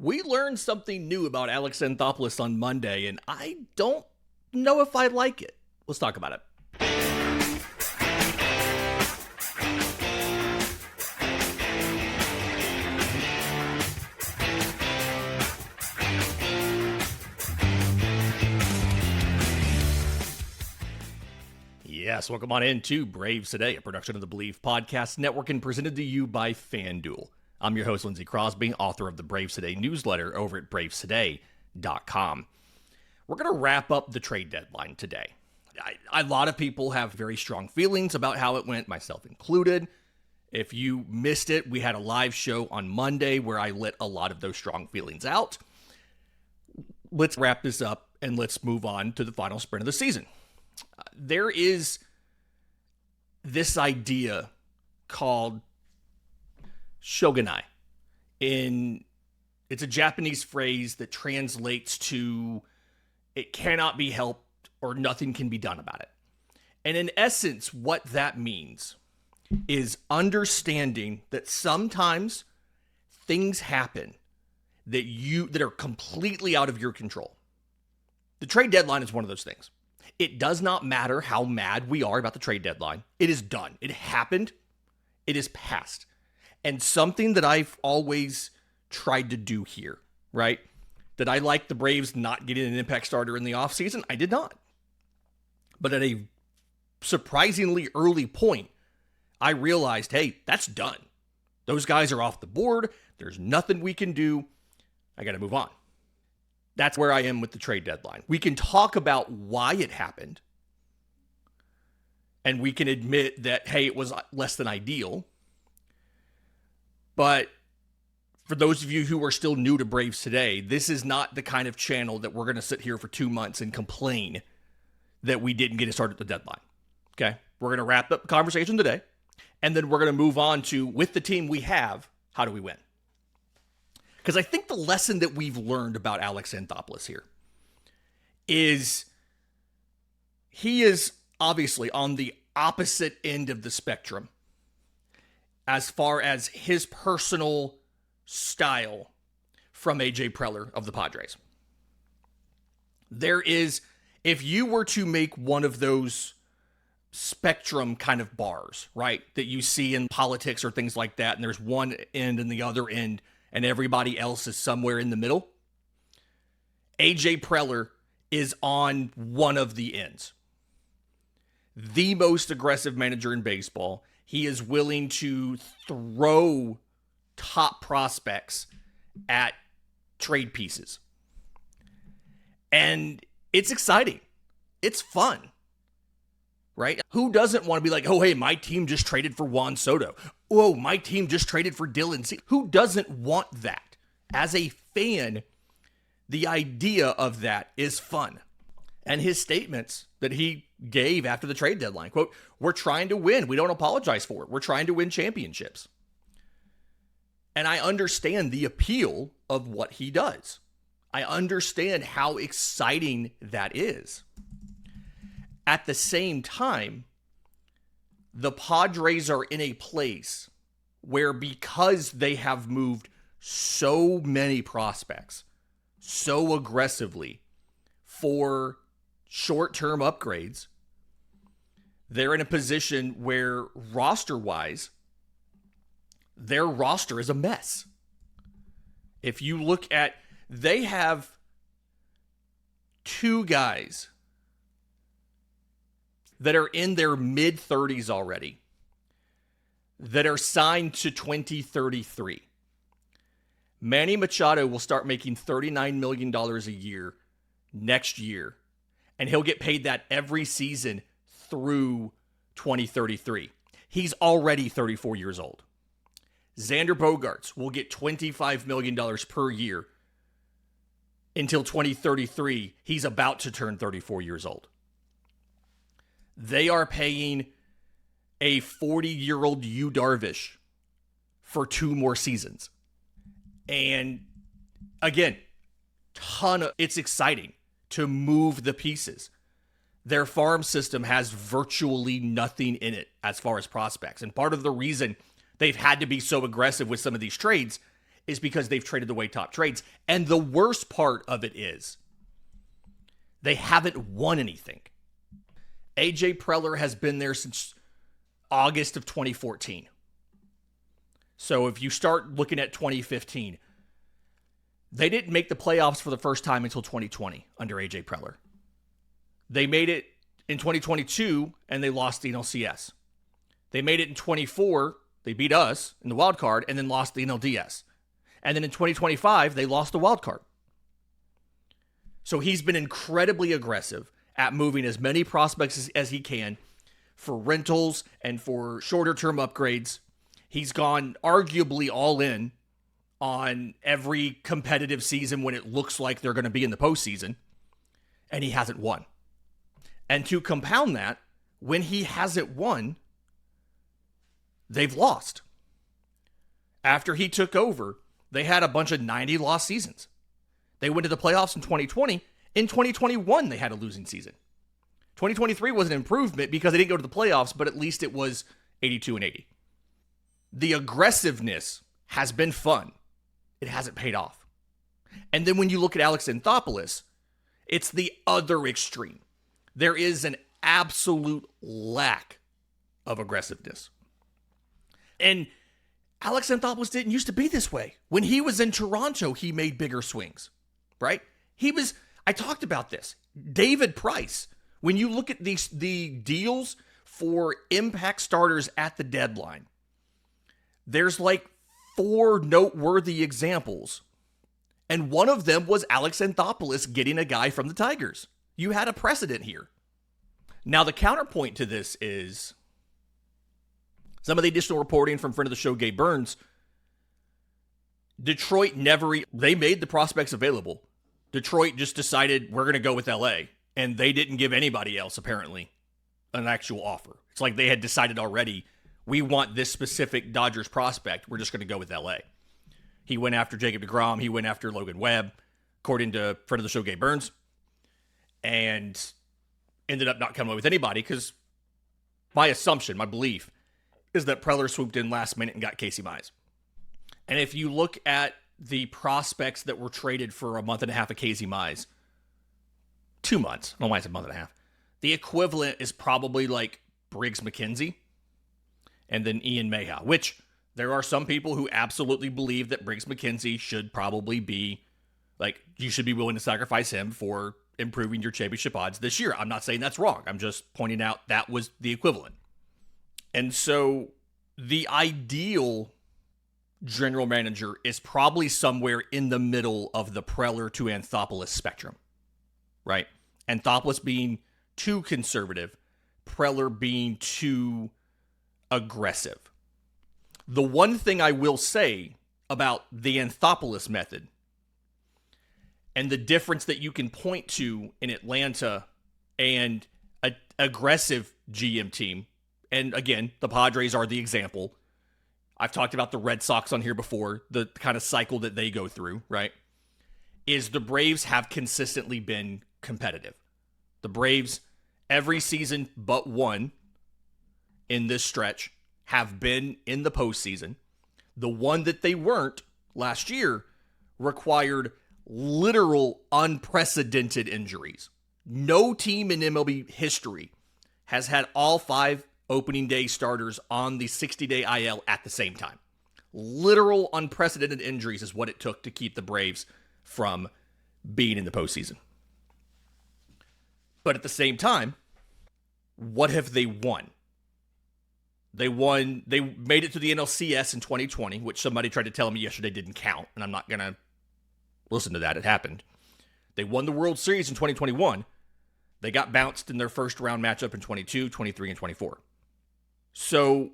We learned something new about Alex Anthopoulos on Monday, and I don't know if I like it. Let's talk about it. Yes, welcome on into Braves Today, a production of the Believe Podcast Network and presented to you by FanDuel. I'm your host, Lindsay Crosby, author of the Braves Today newsletter over at bravestoday.com. We're going to wrap up the trade deadline today. A lot of people have very strong feelings about how it went, myself included. If you missed it, we had a live show on Monday where I let a lot of those strong feelings out. Let's wrap this up and let's move on to the final sprint of the season. There is this idea called shogunai. It's a Japanese phrase that translates to it cannot be helped or nothing can be done about it. And in essence, what that means is understanding that sometimes things happen that are completely out of your control. The trade deadline is one of those things. It does not matter how mad we are about the trade deadline. It is done. It happened. It is past. And something that I've always tried to do here, right? Did I like the Braves not getting an impact starter in the offseason? I did not. But at a surprisingly early point, I realized, hey, that's done. Those guys are off the board. There's nothing we can do. I got to move on. That's where I am with the trade deadline. We can talk about why it happened. And we can admit that, hey, it was less than ideal. But for those of you who are still new to Braves Today, this is not the kind of channel that we're going to sit here for 2 months and complain that we didn't get it started at the deadline. Okay? We're going to wrap up the conversation today. And then we're going to move on to, with the team we have, how do we win? Because I think the lesson that we've learned about Alex Anthopoulos here is he is obviously on the opposite end of the spectrum as far as his personal style from A.J. Preller of the Padres. There is, if you were to make one of those spectrum kind of bars, right, that you see in politics or things like that, and there's one end and the other end, and everybody else is somewhere in the middle, A.J. Preller is on one of the ends. The most aggressive manager in baseball. He is willing to throw top prospects at trade pieces. And it's exciting. It's fun. Right? Who doesn't want to be like, oh, hey, my team just traded for Juan Soto. Oh, my team just traded for Dylan C. Who doesn't want that? As a fan, the idea of that is fun. And his statements that he gave after the trade deadline, quote, we're trying to win. We don't apologize for it. We're trying to win championships. And I understand the appeal of what he does. I understand how exciting that is. At the same time, the Padres are in a place where, because they have moved so many prospects so aggressively for short-term upgrades, they're in a position where roster-wise, their roster is a mess. If you look at, they have 2 guys that are in their mid-30s already, that are signed to 2033. Manny Machado will start making $39 million a year next year, and he'll get paid that every season through 2033. He's already 34 years old. Xander Bogaerts will get $25 million per year until 2033. He's about to turn 34 years old. They are paying a 40-year-old Yu Darvish for 2 more seasons. And again, it's exciting to move the pieces. Their farm system has virtually nothing in it as far as prospects. And part of the reason they've had to be so aggressive with some of these trades is because they've traded away top trades. And the worst part of it is they haven't won anything. AJ Preller has been there since August of 2014. So if you start looking at 2015, they didn't make the playoffs for the first time until 2020 under AJ Preller. They made it in 2022 and they lost the NLCS. They made it in 24, they beat us in the wild card and then lost the NLDS. And then in 2025, they lost the wild card. So he's been incredibly aggressive at moving as many prospects as he can for rentals and for shorter term upgrades. He's gone arguably all in on every competitive season when it looks like they're going to be in the postseason, and he hasn't won. And to compound that, when he hasn't won, they've lost. After he took over, they had a bunch of 90-loss seasons. They went to the playoffs in 2020. In 2021, they had a losing season. 2023 was an improvement because they didn't go to the playoffs, but at least it was 82-80. The aggressiveness has been fun. It hasn't paid off. And then when you look at Alex Anthopoulos, it's the other extreme. There is an absolute lack of aggressiveness. And Alex Anthopoulos didn't used to be this way. When he was in Toronto, he made bigger swings, right? I talked about this. David Price, when you look at the deals for impact starters at the deadline, there's like 4 noteworthy examples. And one of them was Alex Anthopoulos getting a guy from the Tigers. You had a precedent here. Now, the counterpoint to this is some of the additional reporting from friend of the show, Gabe Burns. Detroit they made the prospects available. Detroit just decided we're going to go with LA. And they didn't give anybody else, apparently, an actual offer. It's like they had decided already, we want this specific Dodgers prospect. We're just going to go with LA. He went after Jacob deGrom. He went after Logan Webb, according to friend of the show, Gabe Burns. And ended up not coming away with anybody because my assumption, my belief, is that Preller swooped in last minute and got Casey Mize. And if you look at the prospects that were traded for a month and a half of Casey Mize, 2 months, I don't know why it's a month and a half, the equivalent is probably like Briggs McKenzie and then Ian Mayha, which there are some people who absolutely believe that Briggs McKenzie should probably be, like, you should be willing to sacrifice him for improving your championship odds this year. I'm not saying that's wrong. I'm just pointing out that was the equivalent. And so the ideal general manager is probably somewhere in the middle of the Preller to Anthopoulos spectrum, right? Anthopoulos being too conservative, Preller being too aggressive. The one thing I will say about the Anthopoulos method and the difference that you can point to in Atlanta and an aggressive GM team, and again, the Padres are the example. I've talked about the Red Sox on here before, the kind of cycle that they go through, right? Is the Braves have consistently been competitive. The Braves, every season but one in this stretch, have been in the postseason. The one that they weren't last year required literal unprecedented injuries. No team in MLB history has had all 5 opening day starters on the 60-day IL at the same time. Literal unprecedented injuries is what it took to keep the Braves from being in the postseason. But at the same time, what have they won? They made it to the NLCS in 2020, which somebody tried to tell me yesterday didn't count, and I'm not going to listen to that. It happened. They won the World Series in 2021. They got bounced in their first round matchup in 22, 23, and 24. So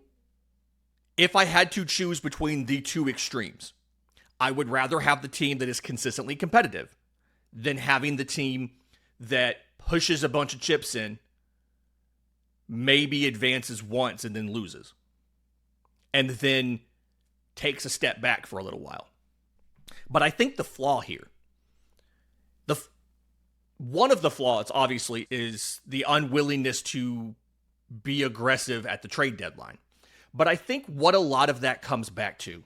if I had to choose between the two extremes, I would rather have the team that is consistently competitive than having the team that pushes a bunch of chips in, maybe advances once and then loses, and then takes a step back for a little while. But I think the flaw here, one of the flaws, obviously, is the unwillingness to be aggressive at the trade deadline. But I think what a lot of that comes back to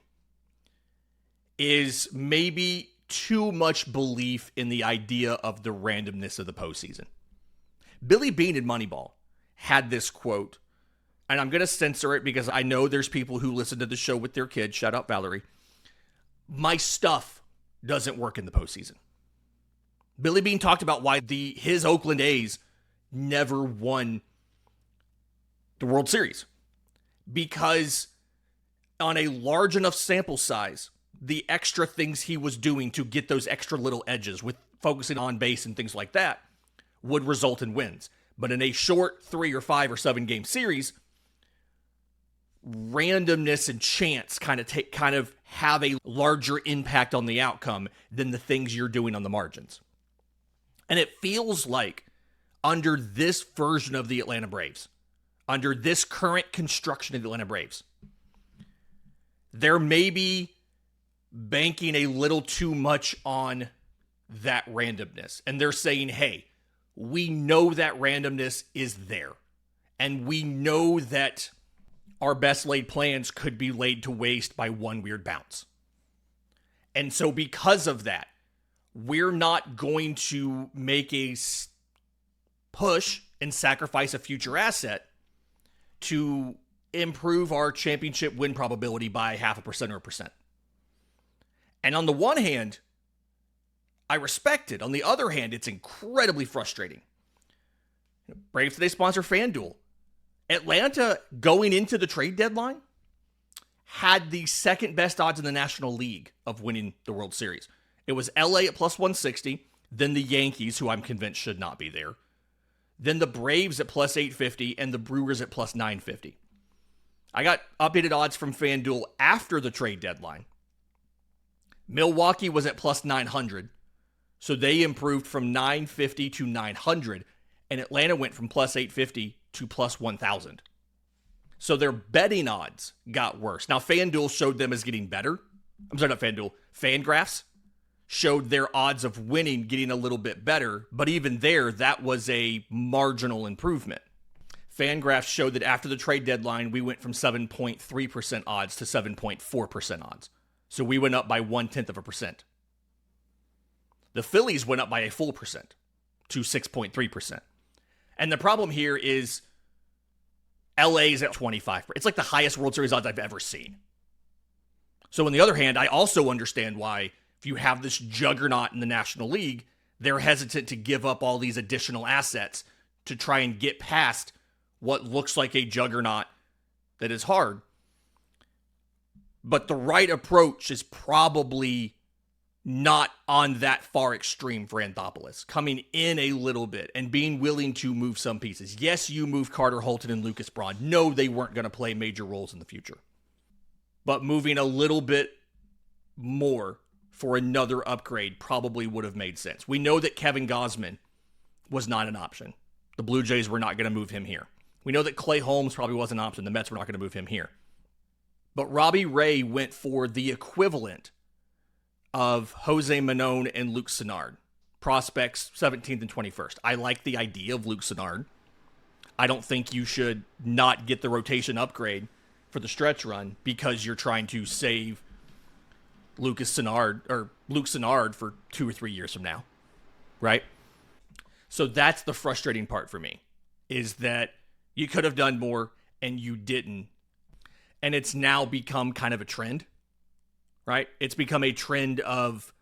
is maybe too much belief in the idea of the randomness of the postseason. Billy Beane in Moneyball had this quote, and I'm going to censor it because I know there's people who listen to the show with their kids. Shout out Valerie. My stuff doesn't work in the postseason. Billy Beane talked about why his Oakland A's never won the World Series. Because on a large enough sample size, the extra things he was doing to get those extra little edges with focusing on base and things like that would result in wins. But in a short 3 or 5 or 7 game series, randomness and chance kind of have a larger impact on the outcome than the things you're doing on the margins. And it feels like under this version of the Atlanta Braves, under this current construction of the Atlanta Braves, they're maybe banking a little too much on that randomness. And they're saying, hey, we know that randomness is there. And we know that our best laid plans could be laid to waste by one weird bounce. And so because of that, we're not going to make a push and sacrifice a future asset to improve our championship win probability by 0.5% or 1%. And on the one hand, I respect it. On the other hand, it's incredibly frustrating. Braves Today sponsor FanDuel. Atlanta, going into the trade deadline, had the second best odds in the National League of winning the World Series. It was LA at plus 160, then the Yankees, who I'm convinced should not be there, then the Braves at plus 850, and the Brewers at plus 950. I got updated odds from FanDuel after the trade deadline. Milwaukee was at plus 900, so they improved from 950 to 900, and Atlanta went from plus 850 to plus 1,000. So their betting odds got worse. Now, FanDuel showed them as getting better. I'm sorry, not FanDuel. FanGraphs showed their odds of winning getting a little bit better, but even there, that was a marginal improvement. FanGraphs showed that after the trade deadline, we went from 7.3% odds to 7.4% odds. So we went up by 0.1%. The Phillies went up by a full percent to 6.3%. And the problem here is LA's at 25%. It's like the highest World Series odds I've ever seen. So on the other hand, I also understand why if you have this juggernaut in the National League, they're hesitant to give up all these additional assets to try and get past what looks like a juggernaut that is hard. But the right approach is probably not on that far extreme for Anthopoulos, coming in a little bit and being willing to move some pieces. Yes, you move Carter Holton and Lucas Braun. No, they weren't going to play major roles in the future. But moving a little bit more for another upgrade probably would have made sense. We know that Kevin Gausman was not an option. The Blue Jays were not going to move him here. We know that Clay Holmes probably was an option. The Mets were not going to move him here. But Robbie Ray went for the equivalent of Jose Manon and Luke Sennard. Prospects 17th and 21st. I like the idea of Luke Sennard. I don't think you should not get the rotation upgrade for the stretch run because you're trying to save Luke Sennard for 2 or 3 years from now, right? So that's the frustrating part for me, is that you could have done more and you didn't. And it's now become kind of a trend, right? It's become a trend of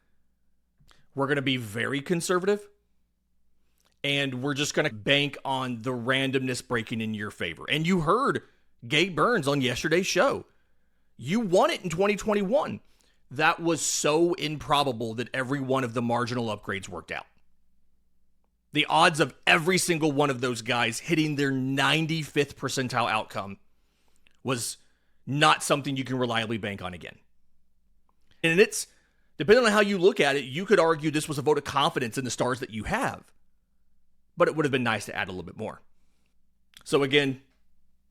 we're going to be very conservative and we're just going to bank on the randomness breaking in your favor. And you heard Gabe Burns on yesterday's show. You won it in 2021. That was so improbable that every one of the marginal upgrades worked out. The odds of every single one of those guys hitting their 95th percentile outcome was not something you can reliably bank on again. And it's, depending on how you look at it, you could argue this was a vote of confidence in the stars that you have. But it would have been nice to add a little bit more. So again,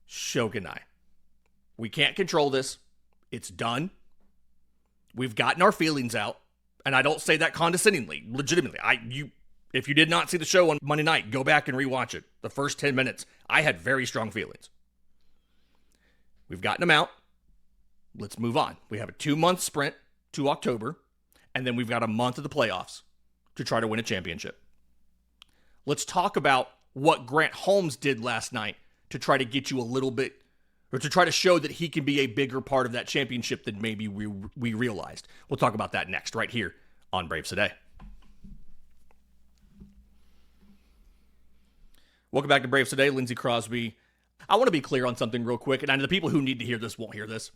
Shogunai. We can't control this. It's done. We've gotten our feelings out. And I don't say that condescendingly, legitimately. If you did not see the show on Monday night, go back and rewatch it. The first 10 minutes, I had very strong feelings. We've gotten them out. Let's move on. We have a 2-month sprint to October, and then we've got a month of the playoffs to try to win a championship. Let's talk about what Grant Holmes did last night to try to get you a little bit, or to try to show that he can be a bigger part of that championship than maybe we realized. We'll talk about that next, right here on Braves Today. Welcome back to Braves Today. Lindsay Crosby. I want to be clear on something real quick, and I know the people who need to hear this won't hear this.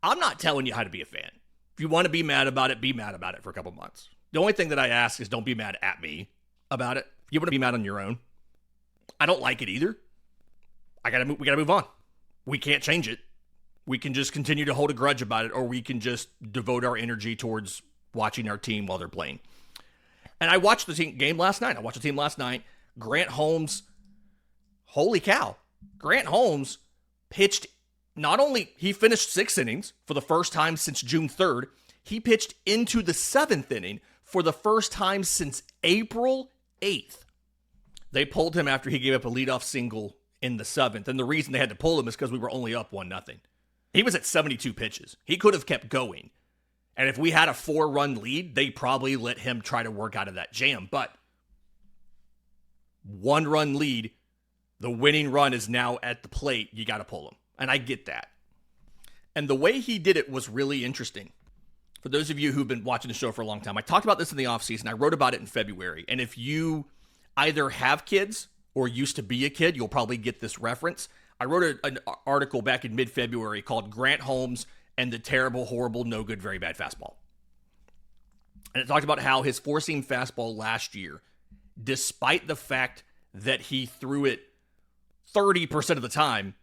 I'm not telling you how to be a fan. If you want to be mad about it for a couple months. The only thing that I ask is don't be mad at me about it. If you want to be mad on your own. I don't like it either. We gotta move on. We can't change it. We can just continue to hold a grudge about it, or we can just devote our energy towards watching our team while they're playing. And I watched the game last night. Grant Holmes, holy cow. Grant Holmes pitched, he finished 6 innings for the first time since June 3rd. He pitched into the 7th inning for the first time since April 8th. They pulled him after he gave up a leadoff single in the 7th. And the reason they had to pull him is because we were only up 1-0. He was at 72 pitches. He could have kept going. And if we had a 4-run lead, they probably let him try to work out of that jam. But 1-run lead, the winning run is now at the plate. You got to pull him. And I get that. And the way he did it was really interesting. For those of you who've been watching the show for a long time, I talked about this in the offseason. I wrote about it in February. And if you either have kids or used to be a kid, you'll probably get this reference. I wrote an article back in mid-February called Grant Holmes and the Terrible, Horrible, No Good, Very Bad Fastball. And it talked about how his four-seam fastball last year, despite the fact that he threw it 30% of the time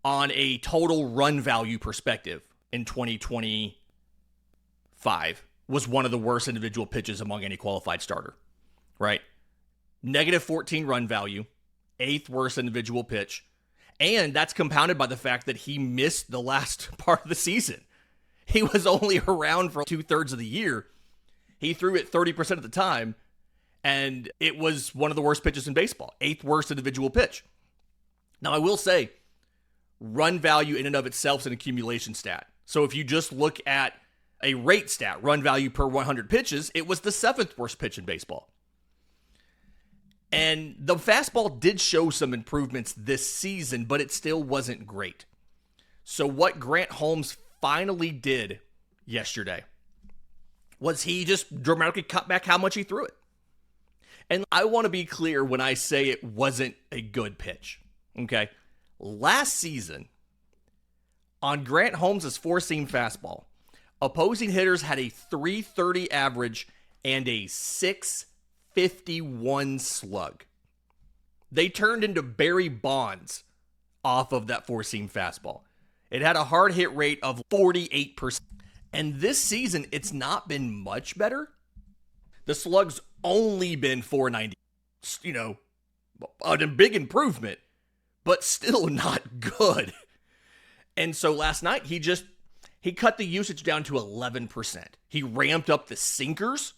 on a total run value perspective in 2025, was one of the worst individual pitches among any qualified starter, right? Negative 14 run value, 8th worst individual pitch. And that's compounded by the fact that he missed the last part of the season. He was only around for 2/3 of the year. He threw it 30% of the time, and it was one of the worst pitches in baseball. 8th worst individual pitch. Now, I will say, run value in and of itself is an accumulation stat. So if you just look at a rate stat, run value per 100 pitches, it was the 7th worst pitch in baseball. And the fastball did show some improvements this season, but it still wasn't great. So what Grant Holmes finally did yesterday was he just dramatically cut back how much he threw it. And I want to be clear when I say it wasn't a good pitch. Okay? Last season, on Grant Holmes' four-seam fastball, opposing hitters had a 330 average and a 651 slug. They turned into Barry Bonds off of that four-seam fastball. It had a hard hit rate of 48%. And this season, it's not been much better. The slug's only been 490. You know, a big improvement, but still not good. And so last night, he cut the usage down to 11%. He ramped up the sinkers.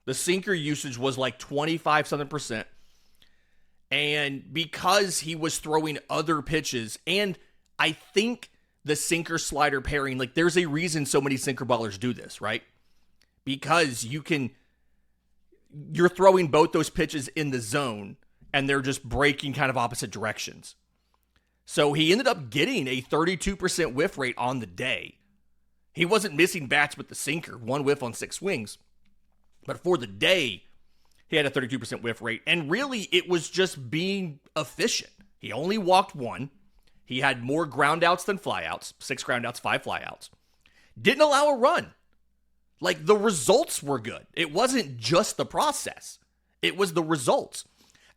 The sinker usage was like 25-something%. And because he was throwing other pitches, and I think the sinker slider pairing, like there's a reason so many sinker ballers do this, right? Because you're throwing both those pitches in the zone and they're just breaking kind of opposite directions. So he ended up getting a 32% whiff rate on the day. He wasn't missing bats with the sinker, 1 whiff on 6 swings. But for the day, he had a 32% whiff rate. And really, it was just being efficient. He only walked 1. He had more groundouts than flyouts. 6 groundouts, 5 flyouts. Didn't allow a run. Like, the results were good. It wasn't just the process. It was the results.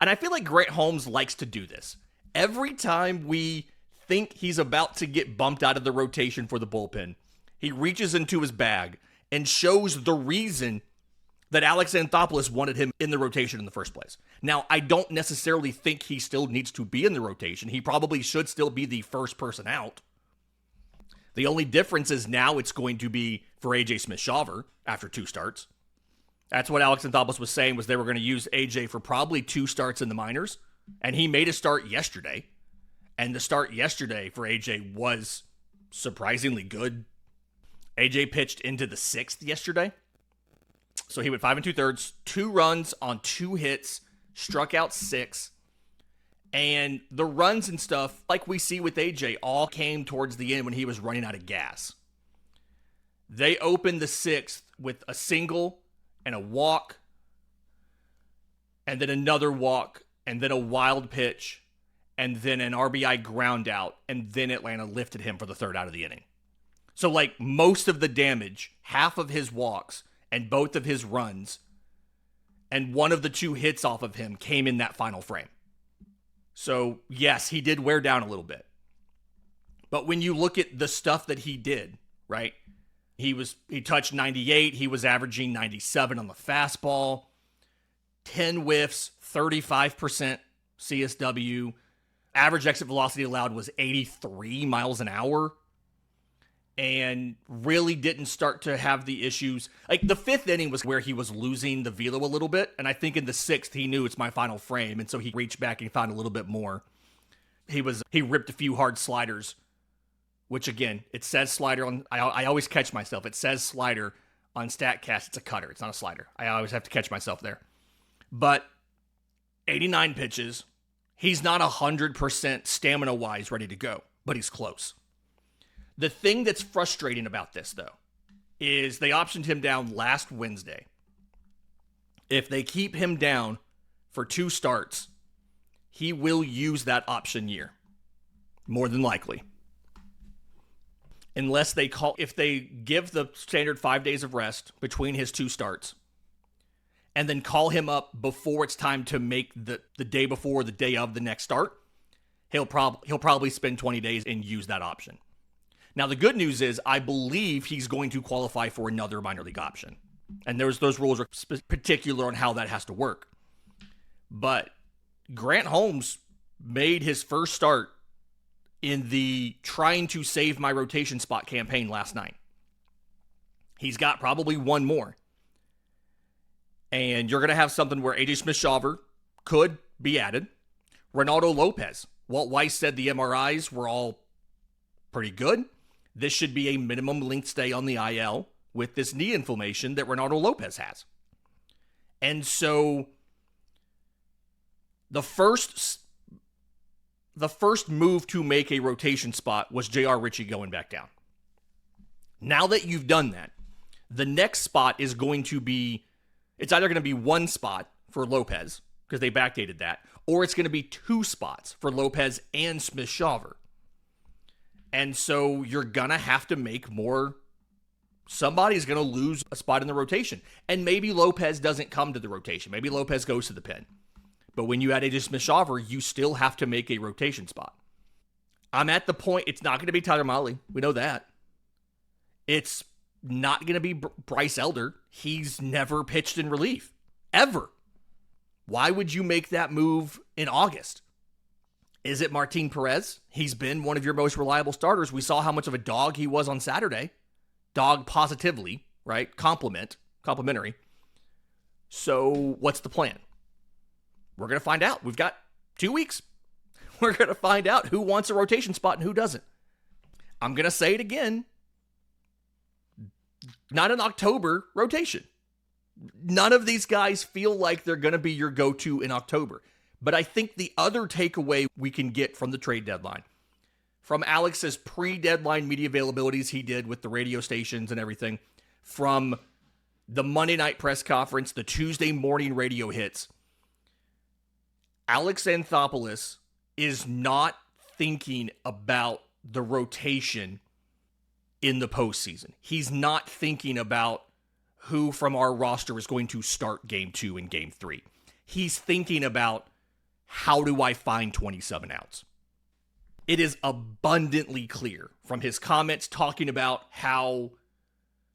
And I feel like Grant Holmes likes to do this. Every time we think he's about to get bumped out of the rotation for the bullpen, he reaches into his bag and shows the reason that Alex Anthopoulos wanted him in the rotation in the first place. Now, I don't necessarily think he still needs to be in the rotation. He probably should still be the first person out. The only difference is now it's going to be for AJ Smith-Shawver after 2 starts. That's what Alex Anthopoulos was saying, was they were going to use AJ for probably 2 starts in the minors. And he made a start yesterday. And the start yesterday for AJ was surprisingly good. AJ pitched into the 6th yesterday. So he went 5 2/3, 2 runs on 2 hits, struck out 6. And the runs and stuff, like we see with AJ, all came towards the end when he was running out of gas. They opened the 6th with a single and a walk, and then another walk, and then a wild pitch, and then an RBI ground out, and then Atlanta lifted him for the 3rd out of the inning. So, like, most of the damage, half of his walks, and both of his runs, and one of the 2 hits off of him came in that final frame. So, yes, he did wear down a little bit. But when you look at the stuff that he did, right? He touched 98. He was averaging 97 on the fastball, 10 whiffs, 35% CSW. Average exit velocity allowed was 83 miles an hour. And really didn't start to have the issues. Like, the 5th inning was where he was losing the velo a little bit. And I think in the 6th, he knew it's my final frame. And so he reached back and found a little bit more. He ripped a few hard sliders, which, again, it says slider on. I always catch myself. It says slider on StatCast. It's a cutter. It's not a slider. I always have to catch myself there. But 89 pitches. He's not 100% stamina-wise ready to go, but he's close. The thing that's frustrating about this, though, is they optioned him down last Wednesday. If they keep him down for 2 starts, he will use that option year. More than likely. If they give the standard 5 days of rest between his 2 starts, and then call him up before it's time to make the day before, the day of the next start, he'll probably spend 20 days and use that option. Now, the good news is I believe he's going to qualify for another minor league option. And those rules are particular on how that has to work. But Grant Holmes made his first start in the trying to save my rotation spot campaign last night. He's got probably one more. And you're going to have something where AJ Smith-Shawver could be added. Ronaldo López. Walt Weiss said the MRIs were all pretty good. This should be a minimum length stay on the IL with this knee inflammation that Ronaldo López has. And so the first move to make a rotation spot was J.R. Ritchie going back down. Now that you've done that, the next spot is going to be, it's either going to be 1 spot for López, because they backdated that, or it's going to be 2 spots for López and Smith-Shawver. And so you're going to have to make more. Somebody's going to lose a spot in the rotation. And maybe López doesn't come to the rotation. Maybe López goes to the pen. But when you add AJ Smith-Shawver, you still have to make a rotation spot. I'm at the point, it's not going to be Tyler Mahle. We know that. It's not going to be Bryce Elder. He's never pitched in relief. Ever. Why would you make that move in August? Is it Martin Perez? He's been one of your most reliable starters. We saw how much of a dog he was on Saturday. Dog positively, right? Complimentary. So what's the plan? We're going to find out. We've got 2 weeks. We're going to find out who wants a rotation spot and who doesn't. I'm going to say it again. Not an October rotation. None of these guys feel like they're going to be your go-to in October. But I think the other takeaway we can get from the trade deadline, from Alex's pre-deadline media availabilities he did with the radio stations and everything, from the Monday night press conference, the Tuesday morning radio hits, Alex Anthopoulos is not thinking about the rotation in the postseason. He's not thinking about who from our roster is going to start game 2 and game 3. He's thinking about, how do I find 27 outs? It is abundantly clear from his comments talking about how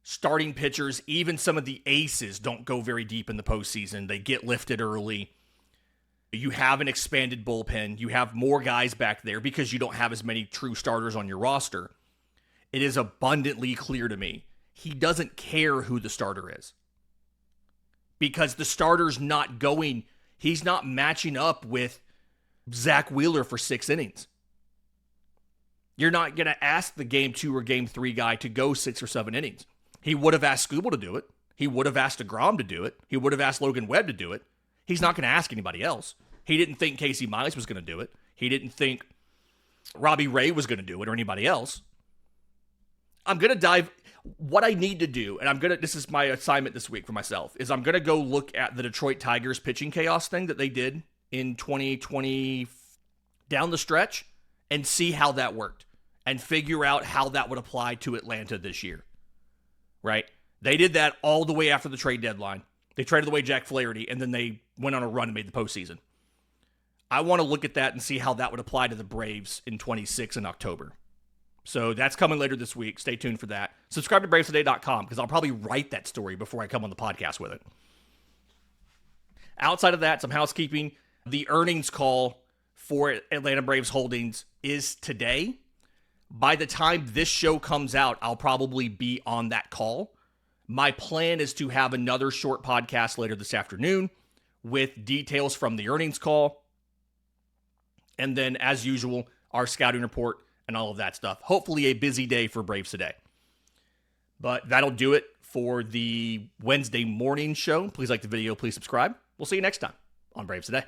starting pitchers, even some of the aces, don't go very deep in the postseason. They get lifted early. You have an expanded bullpen. You have more guys back there because you don't have as many true starters on your roster. It is abundantly clear to me he doesn't care who the starter is. Because the starter's not going, he's not matching up with Zach Wheeler for 6 innings. You're not going to ask the game 2 or game 3 guy to go 6 or 7 innings. He would have asked Skubal to do it. He would have asked DeGrom to do it. He would have asked Logan Webb to do it. He's not going to ask anybody else. He didn't think Casey Mize was going to do it. He didn't think Robbie Ray was going to do it or anybody else. I'm going to dive. What I need to do, and this is my assignment this week for myself, is I'm going to go look at the Detroit Tigers pitching chaos thing that they did in 2020 down the stretch and see how that worked and figure out how that would apply to Atlanta this year. Right? They did that all the way after the trade deadline. They traded away Jack Flaherty, and then they went on a run and made the postseason. I want to look at that and see how that would apply to the Braves in 26 in October. So that's coming later this week. Stay tuned for that. Subscribe to BravesToday.com because I'll probably write that story before I come on the podcast with it. Outside of that, some housekeeping. The earnings call for Atlanta Braves Holdings is today. By the time this show comes out, I'll probably be on that call. My plan is to have another short podcast later this afternoon with details from the earnings call. And then, as usual, our scouting report and all of that stuff. Hopefully a busy day for Braves today. But that'll do it for the Wednesday morning show. Please like the video. Please subscribe. We'll see you next time on Braves Today.